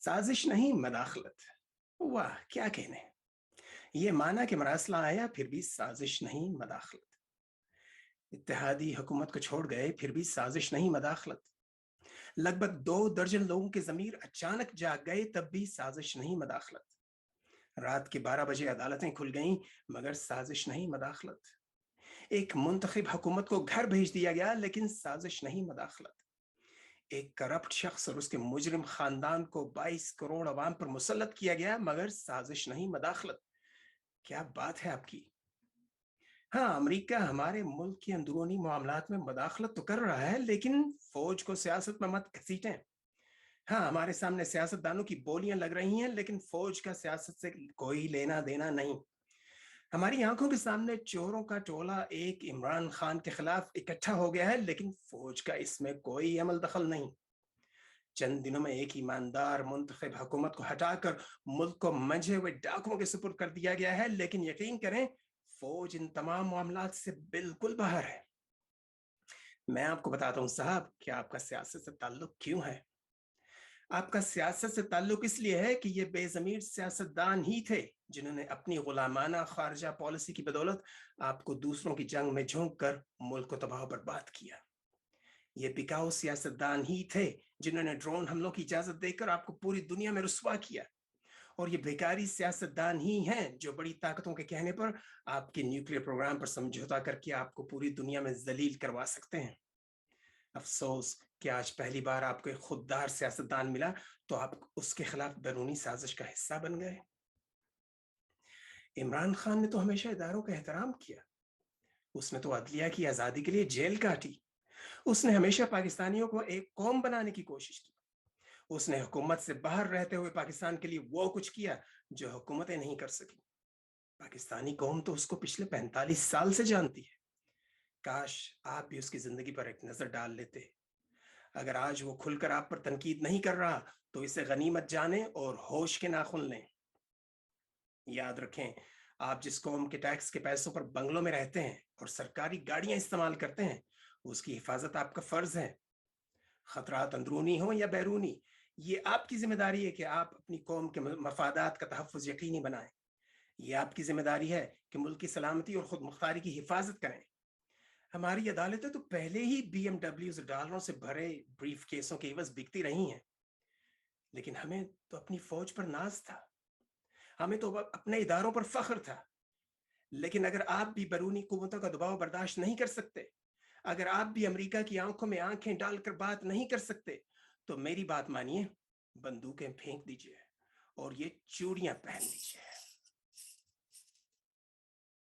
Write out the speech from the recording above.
سازش نہیں مداخلت. واہ کیا کہنے. یہ مانا کہ مراسلہ آیا پھر بھی سازش نہیں مداخلت. اتحادی حکومت کو چھوڑ گئے پھر بھی سازش نہیں مداخلت. لگ بھگ 2 درجن لوگوں کے ضمیر اچانک جاگ گئے تب بھی سازش نہیں مداخلت. رات کے 12 بجے عدالتیں کھل گئیں مگر سازش نہیں مداخلت. ایک منتخب حکومت کو گھر بھیج دیا گیا لیکن سازش نہیں مداخلت. ایک کرپٹ شخص اور اس کے مجرم خاندان کو 22 کروڑ عوام پر مسلط کیا گیا مگر سازش نہیں مداخلت. کیا بات ہے آپ کی. ہاں امریکہ ہمارے ملک کے اندرونی معاملات میں مداخلت تو کر رہا ہے لیکن فوج کو سیاست میں مت گھسیٹیں. ہاں ہمارے سامنے سیاست دانوں کی بولیاں لگ رہی ہیں لیکن فوج کا سیاست سے کوئی لینا دینا نہیں. ہماری آنکھوں کے سامنے چوروں کا ٹولہ ایک عمران خان کے خلاف اکٹھا ہو گیا ہے لیکن فوج کا اس میں کوئی عمل دخل نہیں. چند دنوں میں ایک ایماندار منتخب حکومت کو ہٹا کر ملک کو منجھے ہوئے ڈاکوؤں کے سپرد کر دیا گیا ہے لیکن یقین کریں فوج ان تمام معاملات سے بالکل باہر ہے. میں آپ کو بتاتا ہوں صاحب کہ آپ کا سیاست سے تعلق کیوں ہے. آپ کا سیاست سے تعلق اس لیے ہے کہ یہ بے ضمیر سیاستدان ہی تھے جنہوں نے اپنی غلامانہ خارجہ پالیسی کی بدولت آپ کو دوسروں کی جنگ میں جھونک کر ملک کو تباہ و برباد کیا. یہ بکاؤ سیاستدان ہی تھے جنہوں نے ڈرون حملوں کی اجازت دے کر آپ کو پوری دنیا میں رسوا کیا. اور یہ بیکاری سیاستدان ہی ہیں جو بڑی طاقتوں کے کہنے پر آپ کے نیوکلیر پروگرام پر سمجھوتا کر کے آپ کو پوری دنیا میں ذلیل کروا سکتے ہیں. افسوس کہ آج پہلی بار آپ کو ایک خوددار سیاستدان ملا تو آپ اس کے خلاف بیرونی سازش کا حصہ بن گئے. عمران خان نے تو ہمیشہ اداروں کا احترام کیا. اس نے تو عدلیہ کی آزادی کے لیے جیل کاٹی. اس نے ہمیشہ پاکستانیوں کو ایک قوم بنانے کی کوشش کی. اس نے حکومت سے باہر رہتے ہوئے پاکستان کے لیے وہ کچھ کیا جو حکومتیں نہیں کر سکی. پاکستانی قوم تو اس کو پچھلے 45 سال سے جانتی ہے. کاش آپ بھی اس کی زندگی پر ایک نظر ڈال لیتے. اگر آج وہ کھل کر آپ پر تنقید نہیں کر رہا تو اسے غنیمت جانیں اور ہوش کے ناخن لیں. یاد رکھیں آپ جس قوم کے ٹیکس کے پیسوں پر بنگلوں میں رہتے ہیں اور سرکاری گاڑیاں استعمال کرتے ہیں اس کی حفاظت آپ کا فرض ہے. خطرات اندرونی ہوں یا بیرونی یہ آپ کی ذمہ داری ہے کہ آپ اپنی قوم کے مفادات کا تحفظ یقینی بنائیں. یہ آپ کی ذمہ داری ہے کہ ملک کی سلامتی اور خود مختاری کی حفاظت کریں. ہماری عدالتیں تو پہلے ہی BMW ڈالروں سے بھرے بریف کیسوں کے عوض بکتی رہی ہیں لیکن ہمیں تو اپنی فوج پر ناز تھا. ہمیں تو اپنے اداروں پر فخر تھا. لیکن اگر آپ بھی بیرونی قوتوں کا دباؤ برداشت نہیں کر سکتے, اگر آپ بھی امریکہ کی آنکھوں میں آنکھیں ڈال کر بات نہیں کر سکتے تو میری بات مانیے, بندوقیں پھینک دیجئے اور یہ چوڑیاں پہن لیجئے.